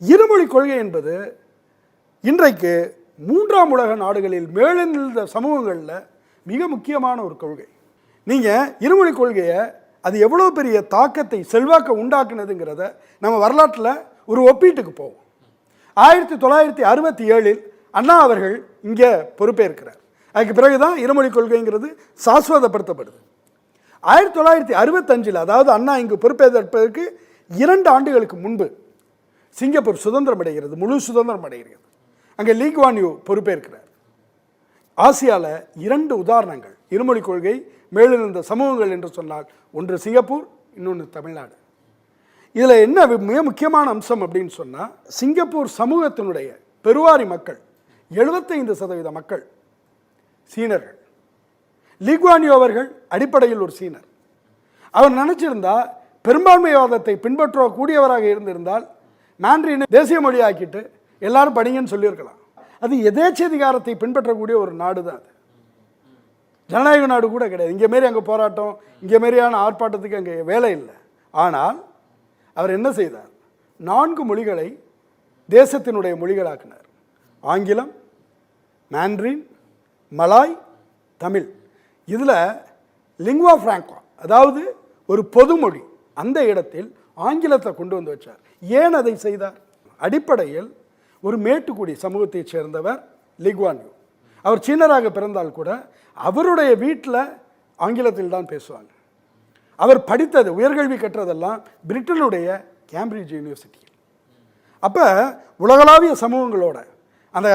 இருமொழி கொள்கை என்பது இன்றைக்கு மூன்றாம் உலக நாடுகளில் மேலெழுந்த சமூகங்களில் மிக முக்கியமான ஒரு கொள்கை. நீங்கள் இருமொழி கொள்கையை அது எவ்வளோ பெரிய தாக்கத்தை செல்வாக்க உண்டாக்குனதுங்கிறத நம்ம வரலாற்றில் ஒரு ஒப்பீட்டுக்கு போவோம். 1967 அண்ணா அவர்கள் இங்கே பொறுப்பேற்கிறார். அதுக்கு பிறகுதான் இருமொழி கொள்கைங்கிறது சாஸ்வதப்படுத்தப்படுது. 1965 அதாவது அண்ணா இங்கு பொறுப்பேற்பதற்கு 2 ஆண்டுகளுக்கு முன்பு சிங்கப்பூர் சுதந்திரம் அடைகிறது, முழு சுதந்திரம் அடைகிறது. அங்கே லீ குவான் யூ பொறுப்பேற்கிறார். ஆசியாவில் 2 உதாரணங்கள் இருமொழி கொள்கை மேலெழுந்த சமூகங்கள் என்று சொன்னால், ஒன்று சிங்கப்பூர், இன்னொன்று தமிழ்நாடு. இதில் என்ன மிக முக்கியமான அம்சம் அப்படின்னு சொன்னால், சிங்கப்பூர் சமூகத்தினுடைய பெருவாரி மக்கள் 75% மக்கள் சீனர்கள். லீ குவான் யூ அவர்கள் அடிப்படையில் ஒரு சீனர். அவர் நினச்சிருந்தா பெரும்பான்மைவாதத்தை பின்பற்றக்கூடியவராக இருந்திருந்தால் மாண்ட்ரினை தேசிய மொழியாக்கிட்டு எல்லாரும் படிங்கன்னு சொல்லியிருக்கலாம். அது எதேச்சதிகாரத்தை பின்பற்றக்கூடிய ஒரு நாடு தான் அது. ஜனநாயக நாடு கூட கிடையாது. இங்கே மாரி அங்கே போராட்டம், இங்கே மாரியான ஆர்ப்பாட்டத்துக்கு அங்கே வேலை இல்லை. ஆனால் அவர் என்ன செய்தார்? 4 மொழிகளை தேசத்தினுடைய மொழிகளாக்கினார். ஆங்கிலம், மாண்ட்ரின், மலாய், தமிழ். இதில் லிங்குவா ஃப்ராங்கா, அதாவது ஒரு பொதுமொழி, அந்த இடத்தில் ஆங்கிலத்தை கொண்டு வந்து வச்சார். ஏன் அதை செய்தார்? அடிப்படையில் ஒரு மேட்டுக்குடி சமூகத்தைச் சேர்ந்தவர் லீ குவான் யூ. அவர் சீனராக பிறந்தால் கூட அவருடைய வீட்டில் ஆங்கிலத்தில் தான் பேசுவாங்க. அவர் படித்தது, உயர்கல்வி கற்றதெல்லாம் பிரிட்டனுடைய கேம்பிரிட்ஜ் யூனிவர்சிட்டியில். அப்போ உலகளாவிய சமூகங்களோட அந்த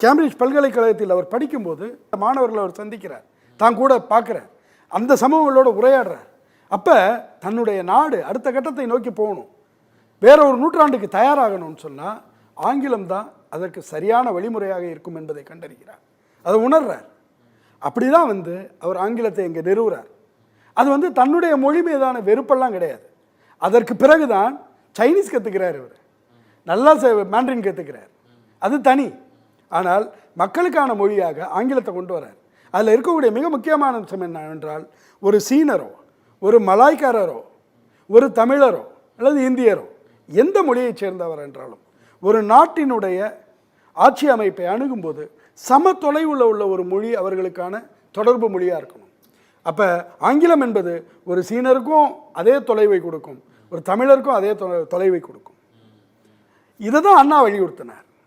கேம்பிரிட்ஜ் பல்கலைக்கழகத்தில் அவர் படிக்கும்போது மாணவர்களை அவர் சந்திக்கிறார், தான் கூட பார்க்குறார், அந்த சமூகங்களோட உரையாடுறார். அப்போ தன்னுடைய நாடு அடுத்த கட்டத்தை நோக்கி போகணும், வேற ஒரு நூற்றாண்டுக்கு தயாராகணும்னு சொன்னால் ஆங்கிலம் தான் அதற்கு சரியான வழிமுறையாக இருக்கும் என்பதை கண்டறிகிறார், அதை உணர்றார். அப்படி தான் அவர் ஆங்கிலத்தை இங்கே நிறுவுறார். அது தன்னுடைய மொழி மீதான வெறுப்பெல்லாம் கிடையாது. அதற்கு பிறகுதான் சைனீஸ் கற்றுக்கிறார், இவர் நல்லா மாண்ட்ரின் கற்றுக்கிறார், அது தனி. ஆனால் மக்களுக்கான மொழியாக ஆங்கிலத்தை கொண்டு வரார். அதில் இருக்கக்கூடிய மிக முக்கியமான அம்சம் என்னவென்றால், ஒரு சீனரோ, ஒரு மலாய்க்காரரோ, ஒரு தமிழரோ அல்லது இந்தியரோ, எந்த மொழியைச் சேர்ந்தவர் என்றாலும் ஒரு நாட்டினுடைய ஆட்சி அமைப்பை அணுகும்போது சம தொலைவில் உள்ள ஒரு மொழி அவர்களுக்கான தொடர்பு மொழியாக இருக்கணும். அப்போ ஆங்கிலம் என்பது ஒரு சீனருக்கும் அதே தொலைவை கொடுக்கும், ஒரு தமிழருக்கும் அதே தொலைவை கொடுக்கும். இதை தான் அண்ணா வலியுறுத்தினார்.